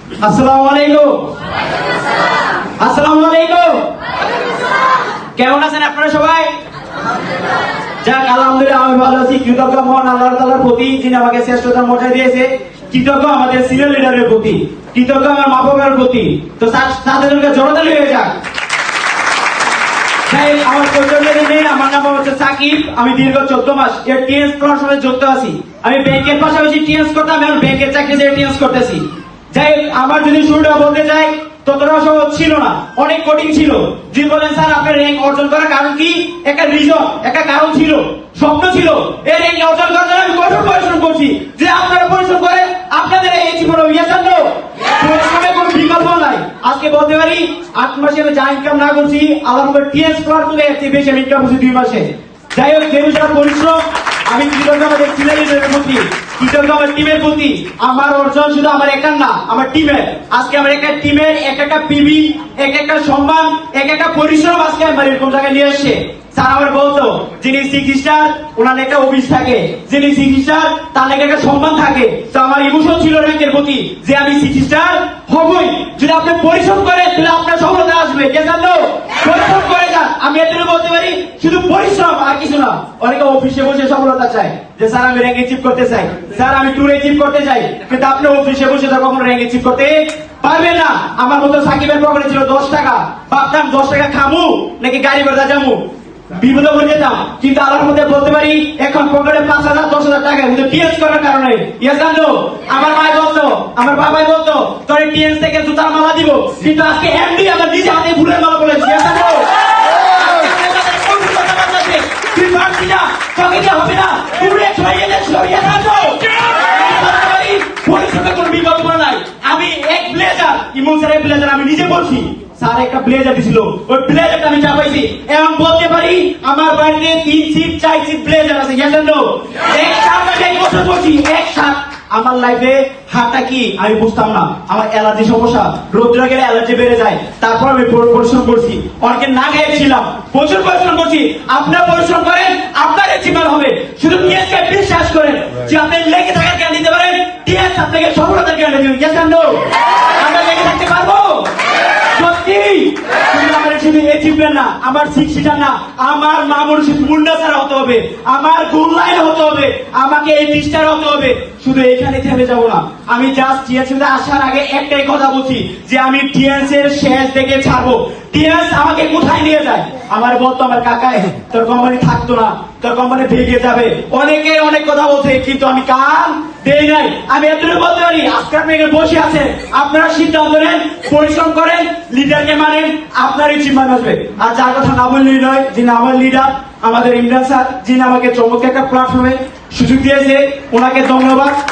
আসসালামু আলাইকুম। আসসালামু আলাইকুম। কেমন আছেন আপনারা সবাই? যাক আলহামদুলিল্লাহ আমি ভালো আছি। কৃতজ্ঞ মহান আল্লাহ তাআলার প্রতি যিনি আমাকে শ্রেষ্ঠতার মর্যাদা দিয়েছে, কৃতজ্ঞ আমাদের সিনিয়র লিডারের প্রতি, কৃতজ্ঞ আমার মা বাবার প্রতি। তো তাদেরকে জড়তালি হয়ে যাক। আমার পরিচয় নেই, আমার নাম হচ্ছে সাকিব। আমি দীর্ঘ 14 মাস এর টিএস করার সময় যুক্ত আছি। আমি ব্যাংকের পাশাপাশি টিএস করতাম, এখন ব্যাংকের চাকরি ছেড়ে টিএস করতেছি। যাই আমার যদি শুরুটা বলতে চাই, ততটা সহজ ছিল না, অনেক কঠিন ছিল। যিনি বলেন স্যার আপনার র্যাঙ্ক অর্জন করার কারণ কি? একটা রিজন, একটা কারণ ছিল, স্বপ্ন ছিল। এই র্যাঙ্ক অর্জন করার জন্য আমি কঠোর পরিশ্রম করছি। যে আপনারা পরিশ্রম করে আপনাদের এই জীবনে পরিশ্রমের কোনো বিকল্প নাই। আজকে বলতে পারি 8 মাসে আমি যা ইনকাম না করছি, আলহামদুলিল্লাহ টিএস করার তুলে এর বেশি আমি ইনকাম করছি 2 মাসে। যাই হোক, যে বিষয়ে পরিশ্রম, আমি কৃতজ্ঞ আমাদের সিনিয়রদের প্রতি, কৃতজ্ঞ আমার টিমের প্রতি। আমার অর্জন শুধু আমার একার না, আমার টিমের। আজকে আমার একটা টিমের এক একটা পিবি, এক একটা সম্মান, এক একটা পরিশ্রম আজকে আমার এরকম জায়গায় নিয়ে এসছে। স্যার আমার বলতো যিনি 6 স্টার ওনার একটা অফিস থাকে, যিনি 6 স্টার তার একটা সম্মান থাকে। তো আমার ইমোশন ছিল র্যাঙ্কের প্রতি যে আমি 6 স্টার হবই। যদি আপনি পরিশ্রম করেন তাহলে আপনার সফলতা আসবে। কে জানো? পরিশ্রম করে যান। আমি এত বলতে পারি শুধু পরিশ্রম আর কিছু না। অনেকে অফিসে বসে সফলতা চায় যে স্যার আমি র্যাঙ্ক অ্যাচিভ করতে চাই, স্যার আমি ট্যুর অ্যাচিভ করতে চাই, কিন্তু আপনি অফিসে বসে তো কখনো র্যাঙ্ক অ্যাচিভ করতে পারবে না। আমার মতো সাকিবের পকেটে ছিল 10 টাকা, ভাবতাম 10 টাকা খামু নাকি গাড়ি ভাড়া যাবো, বিপদে পড়ে যেতাম। কিন্তু আল্লাহর মধ্যে বলতে পারি এখন পকেটে 5,000 10,000 টাকা কিন্তু টিএস করার কারণে। জানো আমার ভাই বলতো, আমার বাবাই বলতো তোর টিএস থেকে জুতার মালা দিব, কিন্তু আজকে এমডি আমার নিজে হাতে ফুলের মালা বলেছি। জানো তুই পারবি না, তোকে কি হবে না, পুরে ছড়িয়ে দে, ছড়িয়ে থাকো। পরিশ্রমের কোনো বিকল্প নাই। আমি এক ব্লেজার, ইমন স্যারের ব্লেজার আমি নিজে বলছি, স্যার একটা ব্লেজার দিছিল, ওই ব্লেজারটা আমি চাপাইছি। এবং বলতে পারি আমার বাড়িতে 3 সিট 4 সিট ব্লেজার আছে। জানো এক বছর বলছি, এক সাথ আমার লাইফে হাঁটা কি আমি বুঝতাম না। আমার অ্যালার্জি সমস্যা, রোদ্রে গেলে অ্যালার্জি বেড়ে যায়। তারপর আমি পরিশ্রম করছি, অনেকে না গেছিলাম, প্রচুর পরিশ্রম করছি। আপনারা পরিশ্রম করেন, আপনার জীবন হবে। শুধু টিএসকে বিশ্বাস করেন যে আপনি লেগে থাকার জ্ঞান দিতে পারেন, টিএস আপনাকে সফলতার জ্ঞান দেবে। জানো আমরা লেগে থাকতে পারবো সত্যি। শুধু অ্যাচিভমেন্ট না, আমার 6 সিটার না, আমার মামুর মুন্ডা ছাড়া হতে হবে, আমার গোল লাইন হতে হবে, আমাকে এই 30 স্টার হতে হবে। শুধু এখানে থেমে যাবো না। আমি জাস্ট টিএস আসার আগে একটাই কথা বলছি যে আমি টিএস এর শেষ দেখে ছাড়বো। টিএস আমাকে কোথায় নিয়ে যায়? আমার বলতো আমার কাকায় তোর কোম্পানি থাকতো না, তোর কোম্পানি ভেঙে যাবে, অনেকে অনেক কথা বলছে, কিন্তু আমি কান দেই নাই। আমি এতটুকু বলতে পারি আজকে আপনি বসে আছেন, আপনারা সিদ্ধান্ত নেন, পরিশ্রম করেন, লিডারকে মানেন, আপনারই চিন্তা আসবে। আর যার কথা না বললেই নয়, যিনি আমার লিডার আমাদের ইমরান স্যার, যিনি আমাকে চমৎকার একটা প্ল্যাটফর্মে সুযোগ দিয়েছে, ওনাকে ধন্যবাদ।